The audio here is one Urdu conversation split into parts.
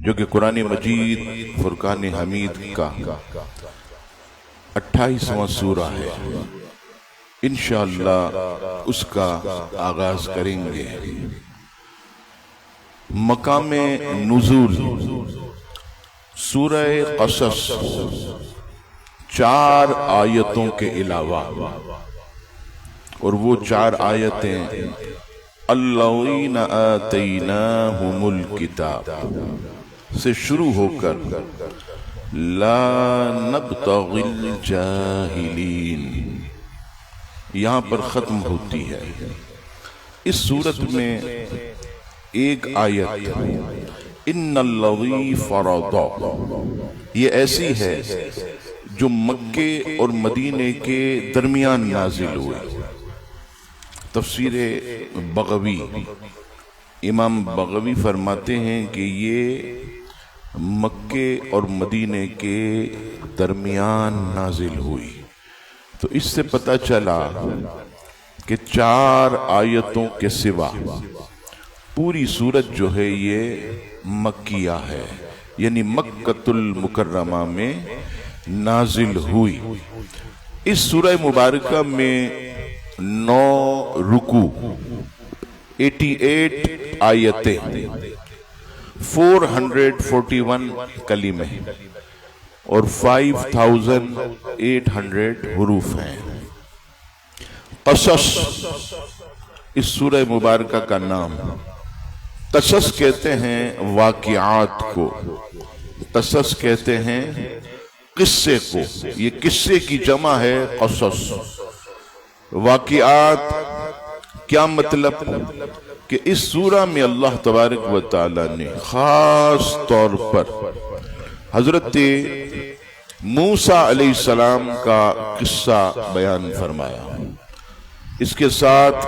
جو کہ قرآن مجید فرقان حمید کا 28واں سورہ ہے۔ انشاءاللہ اس کا آغاز کریں گے۔ مقام نزول سورہ قصص 4 آیتوں کے علاوہ، اور وہ 4 آیتیں الذین آتیناہم الکتاب سے شروع ہو کر لا نبتغی الجاہلین یہاں پر ختم ہوتی ہے۔ اس صورت میں ایک آیت ان الذی فرض یہ ایسی ہے جو مکے اور مدینے کے درمیان نازل ہوئی۔ تفسیر بغوی امام بغوی فرماتے ہیں کہ یہ مکے اور مدینے کے درمیان نازل ہوئی۔ تو اس سے پتہ چلا کہ 4 آیتوں کے سوا پوری سورت جو ہے یہ مکیہ ہے، یعنی مکۃ المکرمہ میں نازل ہوئی۔ اس سورہ مبارکہ میں 9 رکوع، 88 آیتیں، 441 کلمے اور 5800 حروف ہیں۔ قصص اس سورہ مبارکہ کا نام۔ قصص کہتے ہیں واقعات کو، قصص کہتے ہیں قصے کو، یہ قصے کی جمع ہے قصص۔ واقعات کیا مطلب کہ اس سورہ میں اللہ تبارک و تعالی نے خاص طور پر حضرت موسیٰ علیہ السلام کا قصہ بیان فرمایا، اس کے ساتھ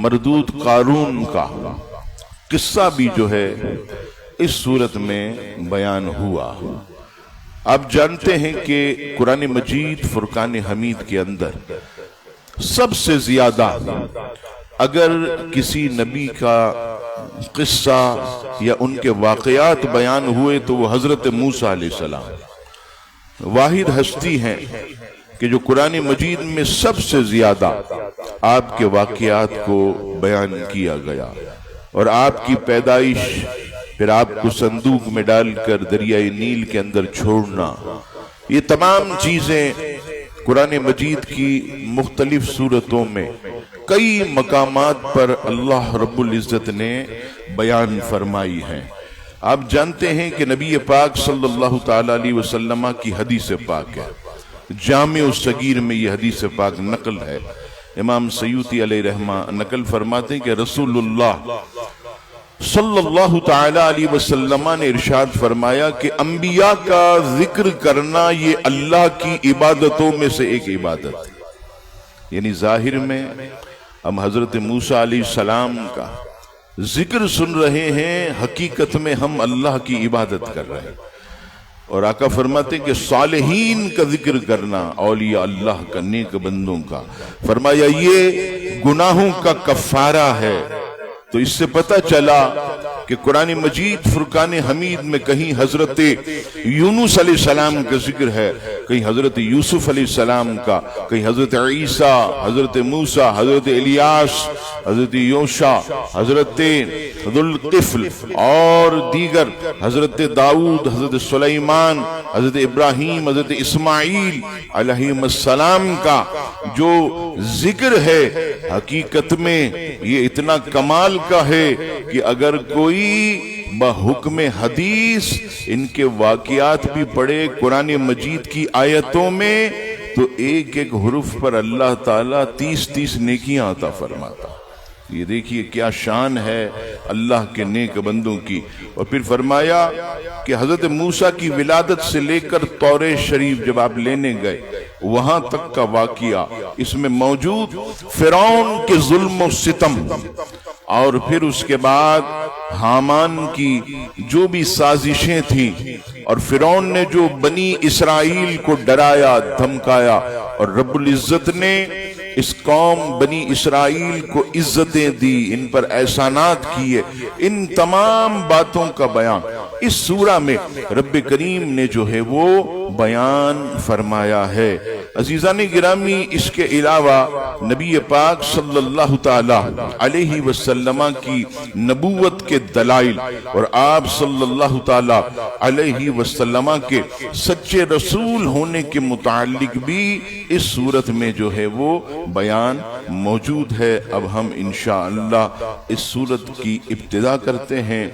مردود قارون کا قصہ بھی جو ہے اس صورت میں بیان ہوا۔ آپ جانتے ہیں کہ قرآن مجید فرقان حمید کے اندر سب سے زیادہ اگر کسی نبی کا قصہ یا ان کے واقعات بیان ہوئے تو وہ حضرت موسیٰ علیہ السلام واحد ہستی ہیں کہ جو قرآن مجید میں سب سے زیادہ آپ کے واقعات کو بیان کیا گیا، اور آپ کی پیدائش، پھر آپ کو صندوق میں ڈال کر دریائے نیل کے اندر چھوڑنا، یہ تمام چیزیں قرآن مجید کی مختلف صورتوں میں کئی مقامات پر اللہ رب العزت نے بیان فرمائی ہیں۔ آپ جانتے ہیں کہ نبی پاک صلی اللہ تعالی علیہ وسلم کی حدیث پاک ہے، جامع الصغیر میں یہ حدیث پاک نقل ہے۔ امام سیوطی علیہ رحمہ نقل فرماتے ہیں کہ رسول اللہ صلی اللہ تعالی علیہ وسلم نے ارشاد فرمایا کہ انبیاء کا ذکر کرنا یہ اللہ کی عبادتوں میں سے ایک عبادت ہے۔ یعنی ظاہر میں ہم حضرت موسیٰ علیہ السلام کا ذکر سن رہے ہیں، حقیقت میں ہم اللہ کی عبادت کر رہے ہیں۔ اور آقا فرماتے ہیں کہ صالحین کا ذکر کرنا، اولیاء اللہ کا، نیک بندوں کا، فرمایا یہ گناہوں کا کفارہ ہے۔ تو اس سے پتہ چلا کہ قرآن مجید فرقان حمید میں کہیں حضرت یونس علیہ السلام کا ذکر ہے، کہیں حضرت یوسف علیہ السلام کا، کہیں حضرت عیسیٰ، حضرت موسیٰ، حضرت الیاس، حضرت یوشع، حضرت ذوالقفل اور دیگر، حضرت داؤد، حضرت سلیمان، حضرت ابراہیم، حضرت اسماعیل علیہ السلام کا جو ذکر ہے، حقیقت میں یہ اتنا کمال کا ہے کہ اگر کوئی بحکم حدیث ان کے واقعات بھی پڑھے قرآن مجید کی آیتوں میں تو ایک ایک حرف پر اللہ تعالیٰ 30 نیکیاں عطا فرماتا۔ یہ دیکھیے کیا شان ہے اللہ کے نیک بندوں کی۔ اور پھر فرمایا کہ حضرت موسیٰ کی ولادت سے لے کر طور شریف جب آپ لینے گئے وہاں تک کا واقعہ اس میں موجود، فرعون کے ظلم و ستم، اور پھر اس کے بعد حامان کی جو بھی سازشیں تھیں، اور فرعون نے جو بنی اسرائیل کو ڈرایا دھمکایا، اور رب العزت نے اس قوم بنی اسرائیل کو عزتیں دی، ان پر احسانات کیے، ان تمام باتوں کا بیان اس سورہ میں رب کریم نے جو ہے وہ بیان فرمایا ہے۔ عزیزان گرامی، اس کے علاوہ نبی پاک صلی اللہ تعالی علیہ وسلم کی نبوت کے دلائل اور آپ صلی اللہ تعالی علیہ وسلم کے سچے رسول ہونے کے متعلق بھی اس صورت میں جو ہے وہ بیان موجود ہے۔ اب ہم انشاءاللہ اس صورت کی ابتدا کرتے ہیں۔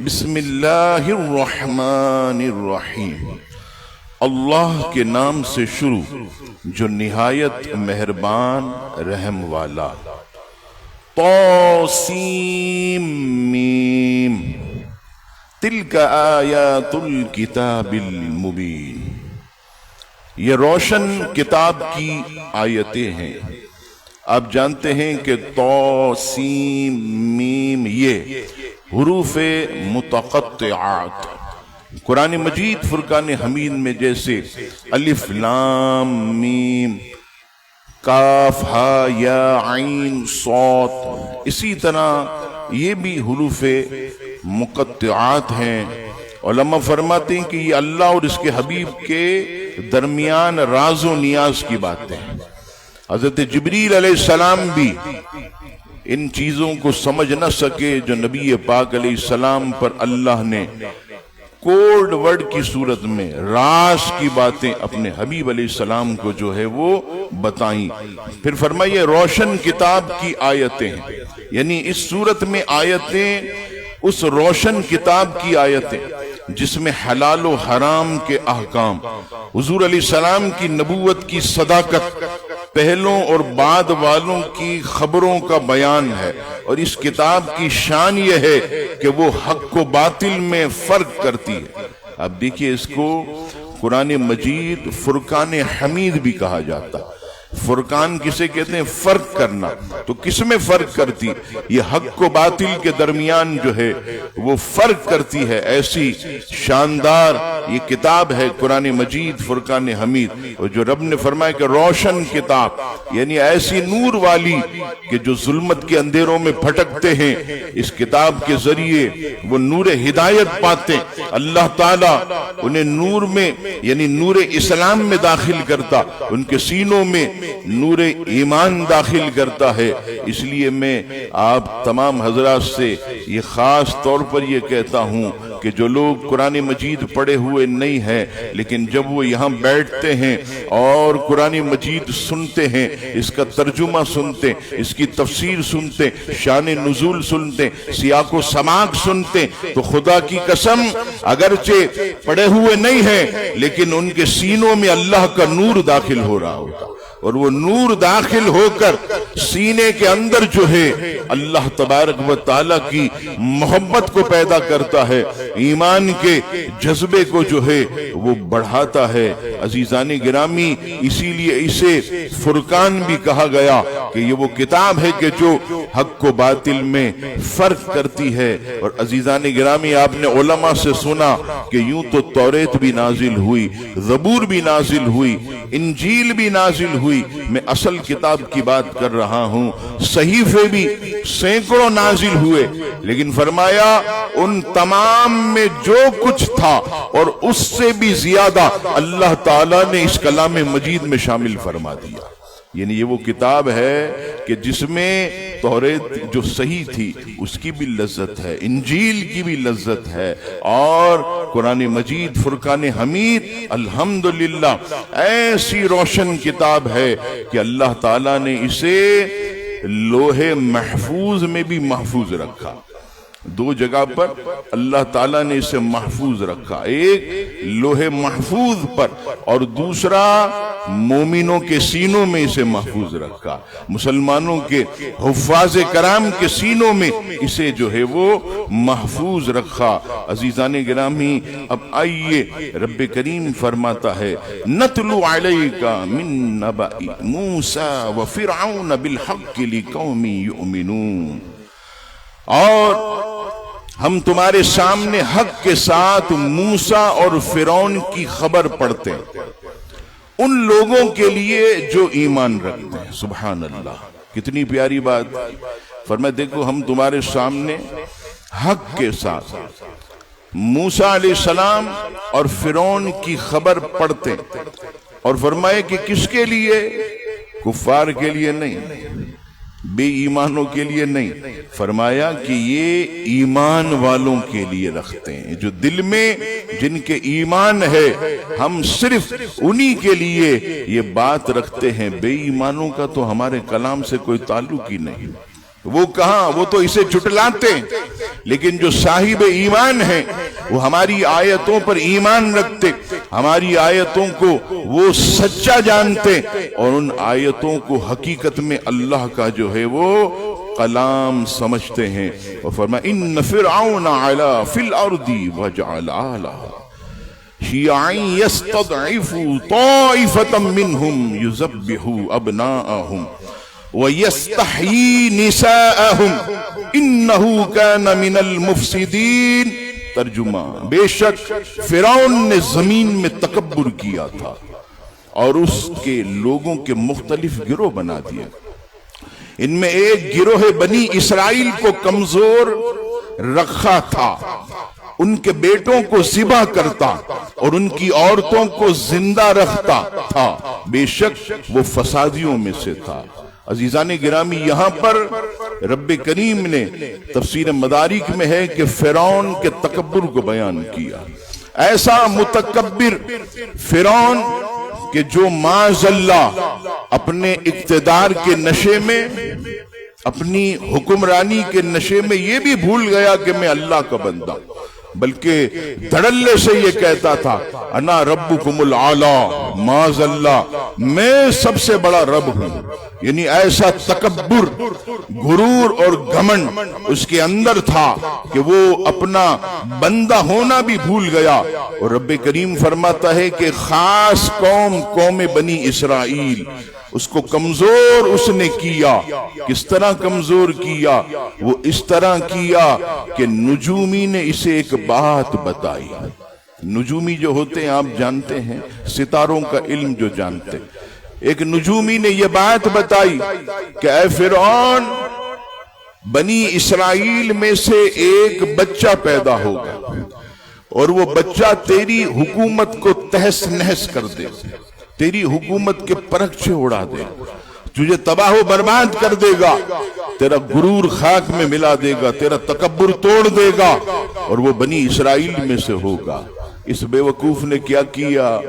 بسم اللہ الرحمن الرحیم، اللہ کے نام سے شروع جو نہایت مہربان رحم والا۔ طاسیم میم، تلک آیات الکتاب المبین، یہ روشن کتاب کی آیتیں ہیں۔ آپ جانتے ہیں کہ طاسیم میم یہ حروف متقطعات قرآن مجید فرقان حمید میں جیسے الف لام میم کاف ہا یا عین صاد، اسی طرح یہ بھی حروف مقطعات ہیں۔ علماء فرماتے ہیں کہ یہ اللہ اور اس کے حبیب کے درمیان راز و نیاز کی باتیں ہیں۔ حضرت جبریل علیہ السلام بھی ان چیزوں کو سمجھ نہ سکے جو نبی پاک علیہ السلام پر اللہ نے کوڈ ورڈ کی صورت میں راز کی باتیں اپنے حبیب علیہ السلام کو جو ہے وہ بتائیں۔ پھر فرمائیے روشن کتاب کی آیتیں، یعنی اس صورت میں آیتیں اس روشن کتاب کی آیتیں جس میں حلال و حرام کے احکام، حضور علیہ السلام کی نبوت کی صداقت، پہلوں اور بعد والوں کی خبروں کا بیان ہے۔ اور اس کتاب کی شان یہ ہے کہ وہ حق و باطل میں فرق کرتی ہے۔ اب دیکھیے، اس کو قرآن مجید فرقان حمید بھی کہا جاتا ہے۔ فرقان کسے کہتے ہیں؟ فرق کرنا۔ تو کس میں فرق کرتی؟ یہ حق و باطل کے درمیان جو ہے وہ فرق کرتی ہے۔ ایسی شاندار یہ کتاب ہے قرآن مجید فرقان حمید، اور جو رب نے فرمایا کہ روشن کتاب، یعنی ایسی نور والی کہ جو ظلمت کے اندھیروں میں بھٹکتے ہیں اس کتاب کے ذریعے وہ نور ہدایت پاتے۔ اللہ تعالیٰ انہیں نور میں یعنی نور اسلام میں داخل کرتا، ان کے سینوں میں نور ایمان داخل کرتا ہے۔ اس لیے میں آپ تمام حضرات سے یہ خاص طور پر یہ کہتا ہوں کہ جو لوگ قرآن مجید پڑھے ہوئے نہیں ہیں لیکن جب وہ یہاں بیٹھتے ہیں اور قرآن مجید سنتے ہیں، اس کا ترجمہ سنتے، اس کی تفسیر سنتے، شان نزول سنتے، سیاق و سماق سنتے، تو خدا کی قسم اگرچہ پڑھے ہوئے نہیں ہیں لیکن ان کے سینوں میں اللہ کا نور داخل ہو رہا ہوتا، اور وہ نور داخل ہو کر سینے کے اندر جو ہے اللہ تبارک و تعالیٰ کی محبت کو پیدا کرتا ہے، ایمان کے جذبے کو جو ہے وہ بڑھاتا ہے۔ عزیزان گرامی، اسی لیے اسے فرقان بھی کہا گیا کہ یہ وہ کتاب ہے کہ جو حق و باطل میں فرق کرتی ہے۔ اور عزیزان گرامی، آپ نے علماء سے سنا کہ یوں تو توریت بھی نازل ہوئی، زبور بھی نازل ہوئی، انجیل بھی نازل ہوئی، میں اصل کتاب کی بات کر رہا ہوں۔ صحیفے بھی سینکڑوں نازل ہوئے، لیکن فرمایا ان تمام میں جو کچھ تھا اور اس سے بھی زیادہ اللہ تعالیٰ نے اس کلام مجید میں شامل فرما دیا۔ یعنی یہ وہ کتاب ہے کہ جس میں توریت جو صحیح تھی اس کی بھی لذت ہے، انجیل کی بھی لذت ہے، اور قرآن مجید فرقان حمید الحمدللہ ایسی روشن کتاب ہے کہ اللہ تعالیٰ نے اسے لوح محفوظ میں بھی محفوظ رکھا۔ دو جگہ پر اللہ تعالیٰ نے اسے محفوظ رکھا، ایک لوح محفوظ پر اور دوسرا مومنوں کے سینوں میں اسے محفوظ رکھا، مسلمانوں کے حفاظ کرام کے سینوں میں اسے جو ہے وہ محفوظ رکھا۔ عزیزان گرامی، اب آئیے رب کریم فرماتا ہے نتلو علیک من نبأ موسیٰ وفرعون بالحق لقوم یؤمنون، اور ہم تمہارے سامنے حق کے ساتھ موسیٰ اور فرعون کی خبر پڑھتے ہیں ان لوگوں کے لیے جو ایمان رکھتے ہیں۔ سبحان اللہ، کتنی پیاری بات۔ فرمایا دیکھو ہم تمہارے سامنے حق کے ساتھ موسیٰ علیہ السلام اور فرعون کی خبر پڑھتے اور فرمائے کہ کس کے لیے؟ کفار کے لیے نہیں، بے ایمانوں کے لیے نہیں، فرمایا کہ یہ ایمان والوں کے لیے رکھتے ہیں، جو دل میں جن کے ایمان ہے، ہم صرف انہی کے لیے یہ بات رکھتے ہیں، بے ایمانوں کا تو ہمارے کلام سے کوئی تعلق ہی نہیں۔ وہ کہاں، وہ تو اسے جھٹلاتے ہیں، لیکن جو صاحب ایمان ہیں وہ ہماری آیتوں پر ایمان رکھتے، ہماری آیتوں کو وہ سچا جانتے اور ان آیتوں کو حقیقت میں اللہ کا جو ہے وہ کلام سمجھتے ہیں۔ اور فرمایا ان فرعون علا فی الارض وجعل اہلها شیعا یستضعف طائفة منهم یذبح ابناءهم وَيَسْتَحْيِي نِسَاءَهُمْ إِنَّهُ كَانَ مِنَ الْمُفْسِدِينَ۔ ترجمہ، بے شک فرعون نے زمین میں تکبر کیا تھا اور اس کے لوگوں کے مختلف گروہ بنا دیا۔ ان میں ایک گروہ بنی اسرائیل کو کمزور رکھا تھا، ان کے بیٹوں کو ذبح کرتا اور ان کی عورتوں کو زندہ رکھتا تھا، بے شک وہ فسادیوں میں سے تھا۔ عزیزان گرامی، یہاں پر رب کریم نے تفسیر مدارک میں ہے کہ فرعون کے تکبر کو بیان کیا۔ ایسا متکبر فرعون کہ جو معاذ اللہ اپنے اقتدار کے نشے میں، اپنی حکمرانی کے نشے میں یہ بھی بھول گیا کہ میں اللہ کا بندہ، بلکہ دھڑلے سے یہ کہتا تھا انا ربکم العالی، معاذ اللہ میں سب سے بڑا رب ہوں۔ یعنی ایسا تکبر، غرور اور گھمنڈ اس کے اندر تھا کہ وہ اپنا بندہ ہونا بھی بھول گیا۔ اور رب کریم فرماتا ہے کہ خاص قوم بنی اسرائیل، اس کو کمزور اس نے کیا۔ کس طرح کمزور کیا؟ وہ اس طرح کیا کہ نجومی نے اسے ایک بات بتائی۔ نجومی جو ہوتے ہیں آپ جانتے ہیں، ستاروں کا علم جو جانتے، ایک نجومی نے یہ بات بتائی کہ اے فرعون، بنی اسرائیل میں سے ایک بچہ پیدا ہوگا اور وہ بچہ تیری حکومت کو تہس نہس کر دے، تیری حکومت کے پرچے اڑا دے، تجھے تباہ و برباد کر دے گا، تیرا غرور خاک میں ملا دے گا، تیرا تکبر توڑ دے گا، اور وہ بنی اسرائیل میں سے ہوگا۔ اس بے وقوف نے کیا کیا؟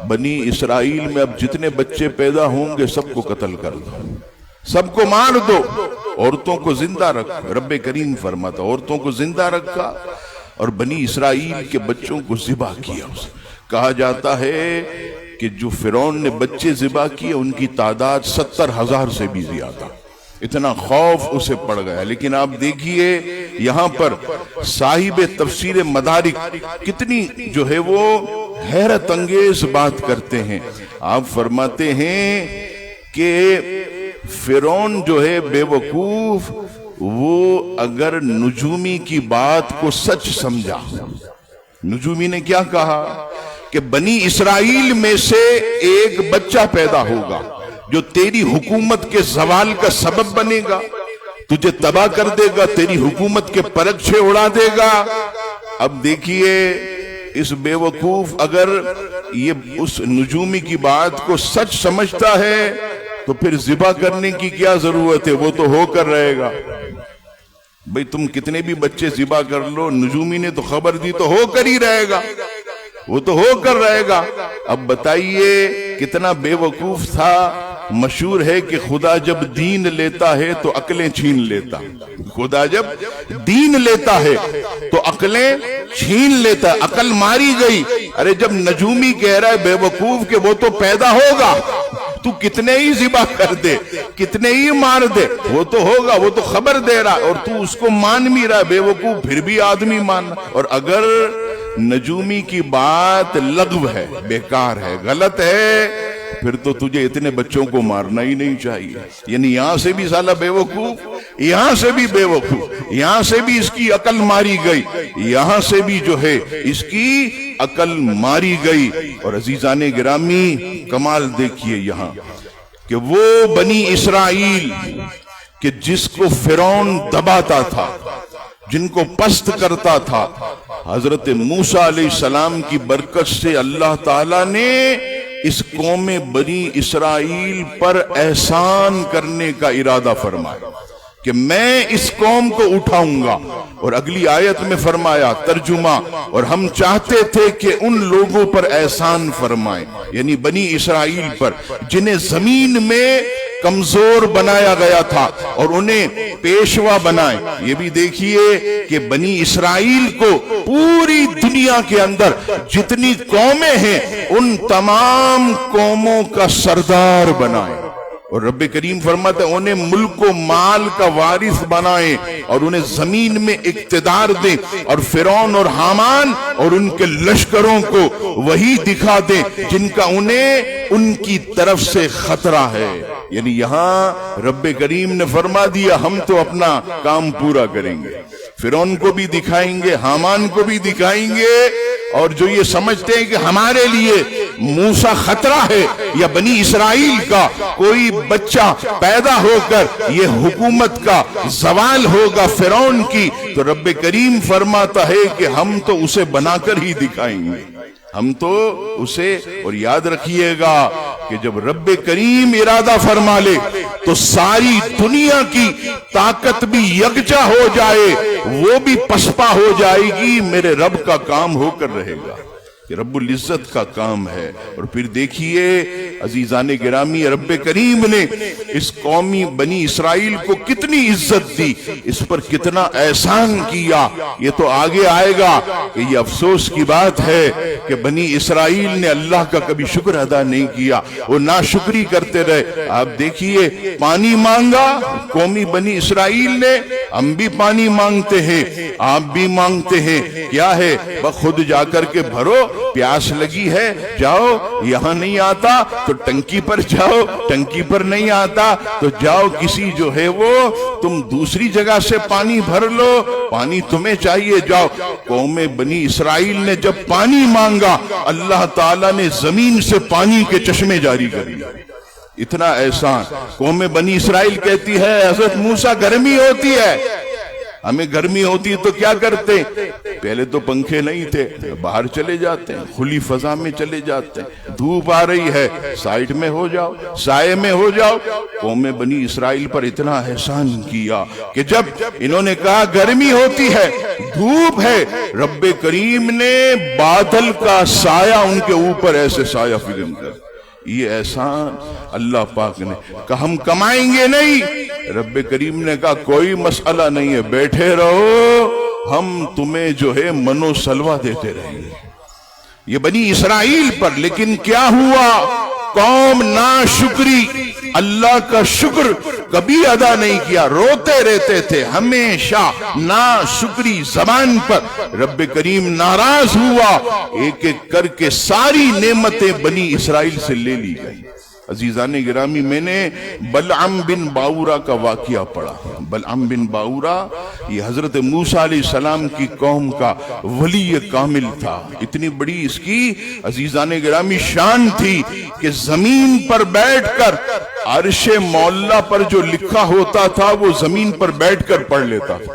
بنی اسرائیل میں اب جتنے بچے پیدا ہوں گے سب کو قتل کر دو، سب کو مار دو، عورتوں کو زندہ رکھ۔ رب کریم فرماتا عورتوں کو زندہ رکھا اور بنی اسرائیل کے بچوں کو ذبح کیا۔ کہا جاتا ہے کہ جو فرعون نے بچے ذبح کیے ان کی تعداد 70,000 سے بھی زیادہ، اتنا خوف اسے پڑ گیا۔ لیکن آپ دیکھیے یہاں پر صاحب تفسیر مدارک کتنی جو ہے وہ حیرت انگیز بات کرتے ہیں۔ آپ فرماتے ہیں کہ فرعون جو ہے بے وقوف، وہ اگر نجومی کی بات کو سچ سمجھا، نجومی نے کیا کہا کہ بنی اسرائیل میں سے ایک بچہ پیدا ہوگا جو تیری حکومت کے زوال کا سبب بنے گا، تجھے تباہ کر دے گا، تیری حکومت کے پرچے اڑا دے گا۔ اب دیکھیے اس بے وقوف اگر یہ اس نجومی کی بات کو سچ سمجھتا ہے تو پھر ذبح کرنے کی کیا ضرورت ہے، وہ تو ہو کر رہے گا۔ بھئی تم کتنے بھی بچے ذبح کر لو، نجومی نے تو خبر دی تو ہو کر ہی رہے گا، وہ تو ہو کر رہے گا۔ اب بتائیے کتنا بے وقوف تھا۔ مشہور ہے کہ خدا جب دین لیتا ہے تو عقلیں چھین لیتا، خدا جب دین لیتا ہے تو عقلیں چھین لیتا۔ عقل ماری گئی۔ ارے جب نجومی کہہ رہا ہے بے وقوف کہ وہ تو پیدا ہوگا، تو کتنے ہی ذبح کر دے، کتنے ہی مار دے، وہ تو ہوگا، وہ تو خبر دے رہا، اور تو اس کو مان بھی رہا ہے بے وقوف، پھر بھی آدمی ماننا۔ اور اگر نجومی کی بات لغو ہے، بیکار ہے، غلط ہے، پھر تو تجھے اتنے بچوں کو مارنا ہی نہیں چاہیے۔ یعنی یہاں سے بھی سالہ بے وقوف، یہاں سے بھی بے وقوف، یہاں سے بھی اس کی عقل ماری گئی، یہاں سے بھی جو ہے اس کی عقل ماری گئی۔ اور عزیزان گرامی کمال دیکھیے یہاں کہ وہ بنی اسرائیل کہ جس کو فرعون دباتا تھا، جن کو پست کرتا تھا، حضرت موسیٰ علیہ السلام کی برکت سے اللہ تعالیٰ نے اس قوم بنی اسرائیل پر احسان کرنے کا ارادہ فرمایا کہ میں اس قوم کو اٹھاؤں گا۔ اور اگلی آیت میں فرمایا ترجمہ، اور ہم چاہتے تھے کہ ان لوگوں پر احسان فرمائیں، یعنی بنی اسرائیل پر، جنہیں زمین میں کمزور بنایا گیا تھا، اور انہیں پیشوا بنائیں۔ یہ بھی دیکھیے کہ بنی اسرائیل کو پوری دنیا کے اندر جتنی قومیں ہیں ان تمام قوموں کا سردار بنائیں، اور رب کریم فرماتا ہے انہیں ملک و مال کا وارث بنائیں، اور انہیں زمین میں اقتدار دیں، اور فرعون اور حامان اور ان کے لشکروں کو وہی دکھا دیں جن کا انہیں ان کی طرف سے خطرہ ہے۔ یعنی یہاں رب کریم نے فرما دیا ہم تو اپنا کام پورا کریں گے، فرعون کو بھی دکھائیں گے، حامان کو بھی دکھائیں گے، اور جو یہ سمجھتے ہیں کہ ہمارے لیے موسیٰ خطرہ ہے یا بنی اسرائیل کا کوئی بچہ پیدا ہو کر یہ حکومت کا زوال ہوگا فرعون کی، تو رب کریم فرماتا ہے کہ ہم تو اسے بنا کر ہی دکھائیں گے، ہم تو اسے۔ اور یاد رکھیے گا کہ جب رب کریم ارادہ فرما لے تو ساری دنیا کی طاقت بھی یکجا ہو جائے، وہ بھی پسپا ہو جائے گی، میرے رب کا کام ہو کر رہے گا، یہ رب العزت کا کام ہے۔ اور پھر دیکھیے عزیزان گرامی، رب کریم نے اس قومی بنی اسرائیل کو کتنی عزت دی، اس پر کتنا احسان کیا، یہ تو آگے آئے گا کہ یہ افسوس کی بات ہے کہ بنی اسرائیل نے اللہ کا کبھی شکر ادا نہیں کیا، وہ ناشکری کرتے رہے۔ آپ دیکھیے پانی مانگا قومی بنی اسرائیل نے، ہم بھی پانی مانگتے ہیں، آپ بھی مانگتے ہیں، کیا ہے بخود جا کر کے بھرو، پیاس لگی ہے جاؤ، یہاں نہیں آتا تو ٹنکی پر جاؤ، ٹنکی پر نہیں آتا تو جاؤ کسی جو ہے وہ تم دوسری جگہ سے پانی بھر لو، پانی تمہیں چاہیے جاؤ۔ قوم بنی اسرائیل نے جب پانی مانگا اللہ تعالیٰ نے زمین سے پانی کے چشمے جاری کر دیے، اتنا احسان۔ قوم بنی اسرائیل کہتی ہے حضرت موسیٰ گرمی ہوتی ہے، ہمیں گرمی ہوتی ہے تو کیا کرتے؟ پہلے تو پنکھے نہیں تھے، باہر چلے جاتے ہیں، کھلی فضا میں چلے جاتے ہیں، دھوپ آ رہی ہے سائیڈ میں ہو جاؤ، سائے میں ہو جاؤ۔ قوم بنی اسرائیل پر اتنا احسان کیا کہ جب انہوں نے کہا گرمی ہوتی ہے، دھوپ ہے، رب کریم نے بادل کا سایہ ان کے اوپر ایسے سایہ فگن کر، یہ احسان اللہ پاک نے کہا ہم کمائیں گے نہیں، رب کریم نے کہا کوئی مسئلہ نہیں ہے، بیٹھے رہو، ہم تمہیں جو ہے منو سلوہ دیتے رہیں گے۔ یہ بنی اسرائیل پر، لیکن کیا ہوا؟ قوم ناشکری، اللہ کا شکر کبھی ادا نہیں کیا، روتے رہتے تھے ہمیشہ، ناشکری زبان پر۔ رب کریم ناراض ہوا، ایک ایک کر کے ساری نعمتیں بنی اسرائیل سے لے لی گئی۔ عزیزان گرامی، میں نے بلعم بن باورا کا واقعہ پڑھا۔ بلعم بن باورا یہ حضرت موسیٰ علیہ السلام کی قوم کا ولی کامل تھا، اتنی بڑی اس کی عزیزان گرامی شان تھی کہ زمین پر بیٹھ کر عرش مولا پر جو لکھا ہوتا تھا وہ زمین پر بیٹھ کر پڑھ لیتا تھا،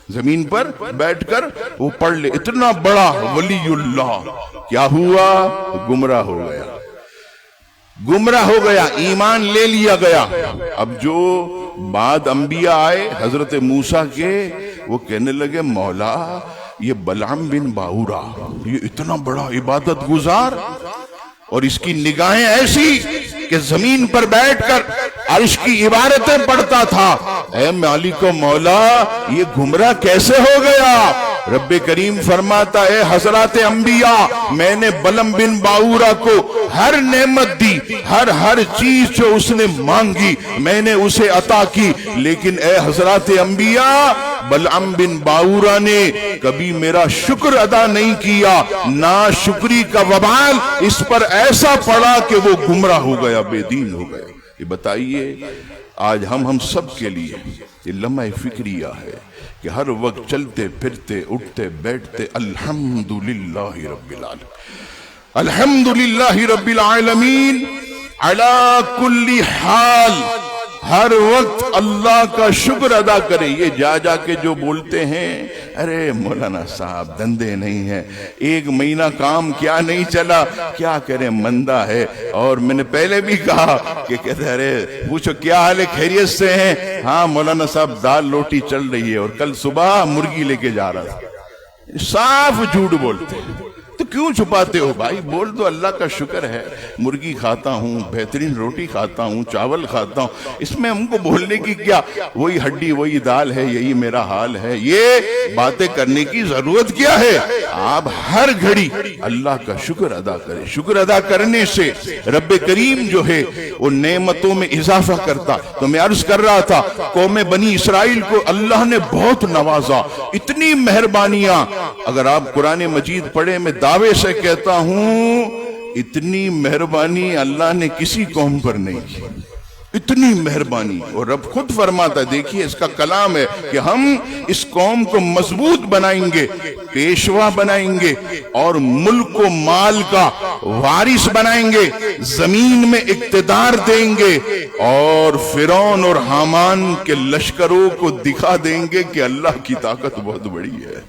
زمین پر بیٹھ کر وہ پڑھ لے، اتنا بڑا ولی اللہ۔ کیا ہوا؟ گمراہ ہو گیا، گمراہ ہو گیا، ایمان لے لیا گیا۔ اب جو بعد انبیاء آئے حضرت موسیٰ کے، وہ کہنے لگے مولا یہ بلعم بن باورا یہ اتنا بڑا عبادت گزار اور اس کی نگاہیں ایسی کہ زمین پر بیٹھ کر عرش کی عبارتیں پڑھتا تھا، اے مالک و مولا یہ گمراہ کیسے ہو گیا؟ رب کریم فرماتا ہے حضرات انبیاء میں نے بلعم بن باورا کو ہر نعمت دی، ہر چیز جو اس نے مانگی میں نے اسے عطا کی، لیکن اے حضرات انبیاء بلعم بن باورا نے کبھی میرا شکر ادا نہیں کیا، ناشکری کا وبال اس پر ایسا پڑا کہ وہ گمراہ ہو گیا، بے دین ہو گیا۔ یہ بتائیے آج ہم سب کے لیے یہ لمحہ فکریہ ہے کہ ہر وقت چلتے پھرتے اٹھتے بیٹھتے الحمدللہ رب العالمین، الحمدللہ رب العالمین علی کل حال، ہر وقت اللہ کا شکر ادا کرے. یہ جا جا کے جو بولتے ہیں ارے مولانا صاحب دندے نہیں ہیں, 1 مہینہ کام کیا نہیں چلا, کیا کریں مندہ ہے. اور میں نے پہلے بھی کہا کہ کہتے ارے پوچھو کیا حال ہے, خیریت سے ہیں؟ ہاں مولانا صاحب دال روٹی چل رہی ہے, اور کل صبح مرغی لے کے جا رہا تھا. صاف جھوٹ بولتے ہیں. تو کیوں چھپاتے ہو بھائی؟ بول دو اللہ کا شکر ہے, مرغی کھاتا ہوں, بہترین روٹی کھاتا ہوں, چاول کھاتا ہوں, اس میں ہم کو بولنے کی کیا, وہی ہڈی وہی دال ہے, یہی میرا حال ہے. یہ باتیں کرنے کی ضرورت کیا ہے؟ آپ ہر گھڑی اللہ کا شکر ادا کریں. شکر ادا کرنے سے رب کریم جو ہے وہ نعمتوں میں اضافہ کرتا. تو میں عرض کر رہا تھا قوم بنی اسرائیل کو اللہ نے بہت نوازا, اتنی مہربانیاں. اگر آپ قرآن مجید پڑھیں, میں دعوے سے کہتا ہوں اتنی مہربانی اللہ نے کسی قوم پر نہیں کی, اتنی مہربانی. اور رب خود فرماتا ہے, دیکھیے اس کا کلام ہے کہ ہم اس قوم کو مضبوط بنائیں گے, پیشوا بنائیں گے, اور ملک و مال کا وارث بنائیں گے, زمین میں اقتدار دیں گے, اور فرعون اور حامان کے لشکروں کو دکھا دیں گے کہ اللہ کی طاقت بہت بڑی ہے.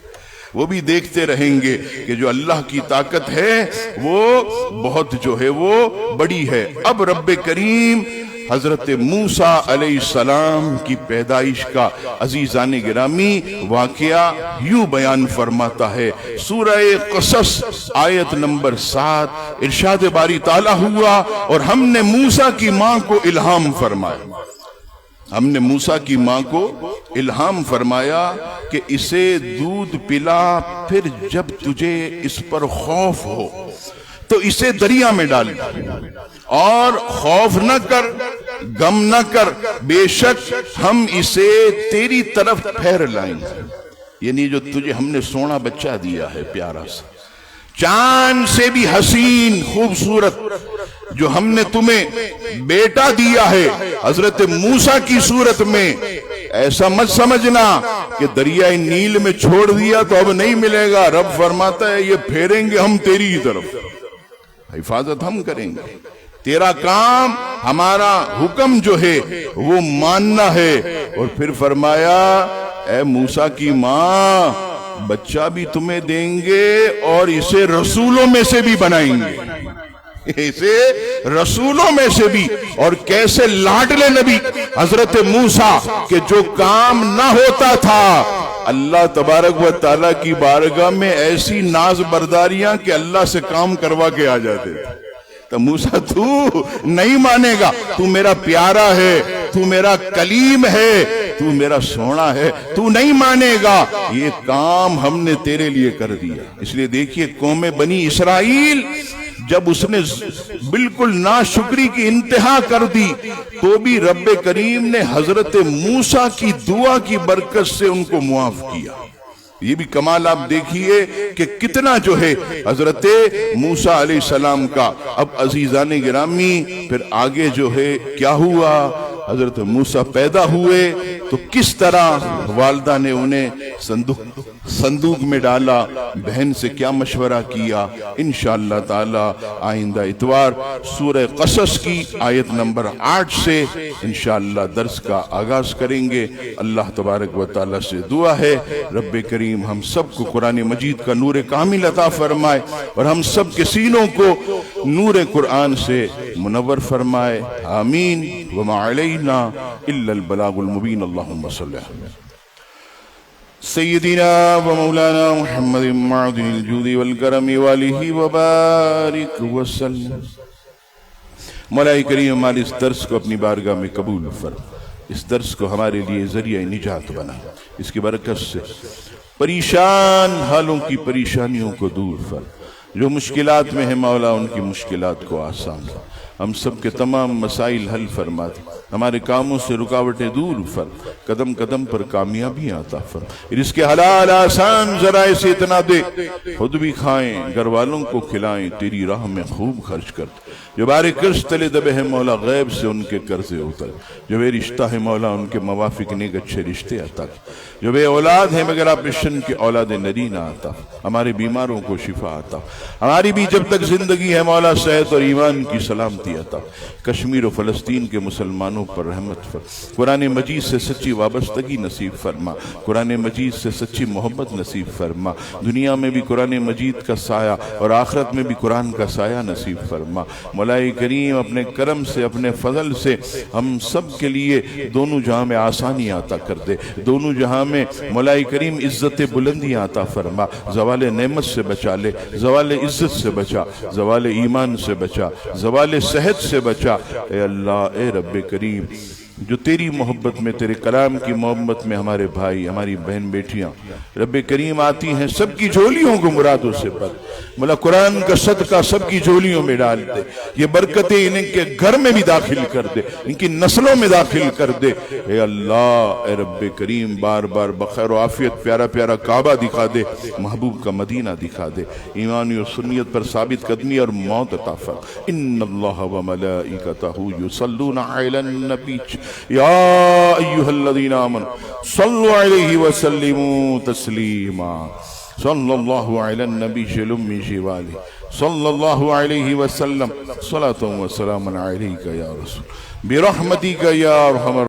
وہ بھی دیکھتے رہیں گے کہ جو اللہ کی طاقت ہے وہ بہت جو ہے وہ بڑی ہے. اب رب کریم حضرت موسیٰ علیہ السلام کی پیدائش کا عزیزان گرامی واقعہ یوں بیان فرماتا ہے. سورہ قصص آیت نمبر 7, ارشاد باری تعالیٰ ہوا اور ہم نے موسیٰ کی ماں کو الہام فرمایا. ہم نے موسیٰ کی ماں کو الہام فرمایا کہ اسے دودھ پلا, پھر جب تجھے اس پر خوف ہو تو اسے دریا میں ڈال, اور خوف نہ کر, غم نہ کر, بے شک ہم اسے تیری طرف پھیر لائیں گے. یعنی جو تجھے ہم نے سونا بچہ دیا ہے پیارا سا, چاند سے بھی حسین خوبصورت, جو ہم نے تمہیں بیٹا دیا ہے حضرت موسیٰ کی صورت میں, ایسا مت سمجھنا کہ دریائے نیل میں چھوڑ دیا تو اب نہیں ملے گا. رب فرماتا ہے یہ پھیریں گے ہم تیری ہی طرف, حفاظت ہم کریں گے. تیرا کام ہمارا حکم جو ہے وہ ماننا ہے. اور پھر فرمایا اے موسیٰ کی ماں, بچہ بھی تمہیں دیں گے اور اسے رسولوں میں سے بھی بنائیں گے, اسے رسولوں میں سے بھی. اور کیسے لاڈلے نبی حضرت موسیٰ کہ جو کام نہ ہوتا تھا اللہ تبارک و تعالیٰ کی بارگاہ میں ایسی ناز برداریاں کہ اللہ سے کام کروا کے آ جاتے تھے. تو موسیٰ تو نہیں مانے گا, تو میرا پیارا ہے, تو میرا کلیم ہے, تو میرا سونا ہے, تو نہیں مانے گا. یہ کام ہم نے تیرے لیے کر دیا. اس لیے دیکھیے قوم بنی اسرائیل جب اس نے بالکل ناشکری کی انتہا کر دی تو بھی رب کریم نے حضرت موسیٰ کی دعا کی برکت سے ان کو معاف کیا. یہ بھی کمال آپ دیکھیے کہ کتنا جو ہے حضرت موسیٰ علیہ السلام کا. اب عزیزان گرامی پھر آگے جو ہے کیا ہوا, حضرت موسیٰ پیدا ہوئے تو کس طرح والدہ نے انہیں صندوق میں ڈالا, بہن سے کیا مشورہ کیا, انشاءاللہ تعالی آئندہ اتوار سورہ قصص کی آیت نمبر 8 سے انشاءاللہ درس کا آغاز کریں گے. اللہ تبارک و تعالی سے دعا ہے رب کریم ہم سب کو قرآن مجید کا نور کامل عطا فرمائے, اور ہم سب کے سینوں کو نور قرآن سے منور فرمائے. آمین. وما علینا الا البلاغ المبین. اللہم صلی اللہ سیدنا و مولانا محمد معدن الجود والکرم والہ وبارک وسلم. مولا کریم ہمارے اس درس کو اپنی بارگاہ میں قبول فرما, اس درس کو ہمارے لیے ذریعہ نجات بنا, اس کی برکت سے پریشان حالوں کی پریشانیوں کو دور فرما, جو مشکلات میں ہیں مولا ان کی مشکلات کو آسان, ہم سب کے تمام مسائل حل فرما دے, ہمارے کاموں سے رکاوٹیں دور فرما, قدم قدم پر کامیابیاں عطا فرما, رزق حلال آسان ذرائع سے اتنا دے, خود بھی کھائیں گھر والوں کو کھلائیں, تیری راہ میں خوب خرچ کر. جو بارے قرض تلے دبے ہیں مولا غیب سے ان کے قرضے اتر, جو بے رشتہ ہے مولا ان کے موافق نیک اچھے رشتے عطا, جو بے اولاد ہیں مگر آپریشن کے اولاد نرینہ عطا, ہمارے بیماروں کو شفا عطا, ہماری بھی جب تک زندگی ہے مولا صحت اور ایمان کی سلامتی سلامتی عطا، کشمیر و فلسطین کے مسلمانوں پر رحمت فرما، قرآن مجید سے سچی وابستگی نصیب فرما، قرآن مجید سے سچی محبت نصیب فرما، دنیا میں بھی قرآن مجید کا سایہ اور آخرت میں بھی قرآن کا سایہ نصیب فرما۔ مولا کریم اپنے کرم سے، اپنے فضل سے ہم سب کے لیے دونوں جہاں میں آسانی عطا کر دے، دونوں جہاں میں مولا کریم عزت بلندی عطا فرما، زوال نعمت سے بچا لے، زوال عزت سے بچا، زوال ایمان سے بچا، زوال صحت سے بچا۔ اے اللہ، اے رب کریم، جو تیری محبت میں، تیرے کلام کی محبت میں ہمارے بھائی، ہماری بہن بیٹیاں رب کریم آتی ہیں، سب کی جھولیوں کو مرادوں سے بھر، مولا قرآن کا صدقہ سب کی جھولیوں میں ڈال دے، یہ برکتیں ان کے گھر میں بھی داخل کر دے، ان کی نسلوں میں داخل کر دے۔ اے اللہ، اے رب کریم، بار بار بخیر و عافیت پیارا پیارا کعبہ دکھا دے، محبوب کا مدینہ دکھا دے، ایمانی و سنیت پر ثابت قدمی اور موت عطا فرما۔ ان اللہ و ملائکتہ یصلون علی النبی یا ایہا الذین آمنوا صلوا علیہ وسلموا تسلیما۔ صلی اللہ علی النبی الأمی وآلہ صلی اللہ علیہ وسلم، صلاۃ و سلام علیک یا رسول برحمتک یا ارحم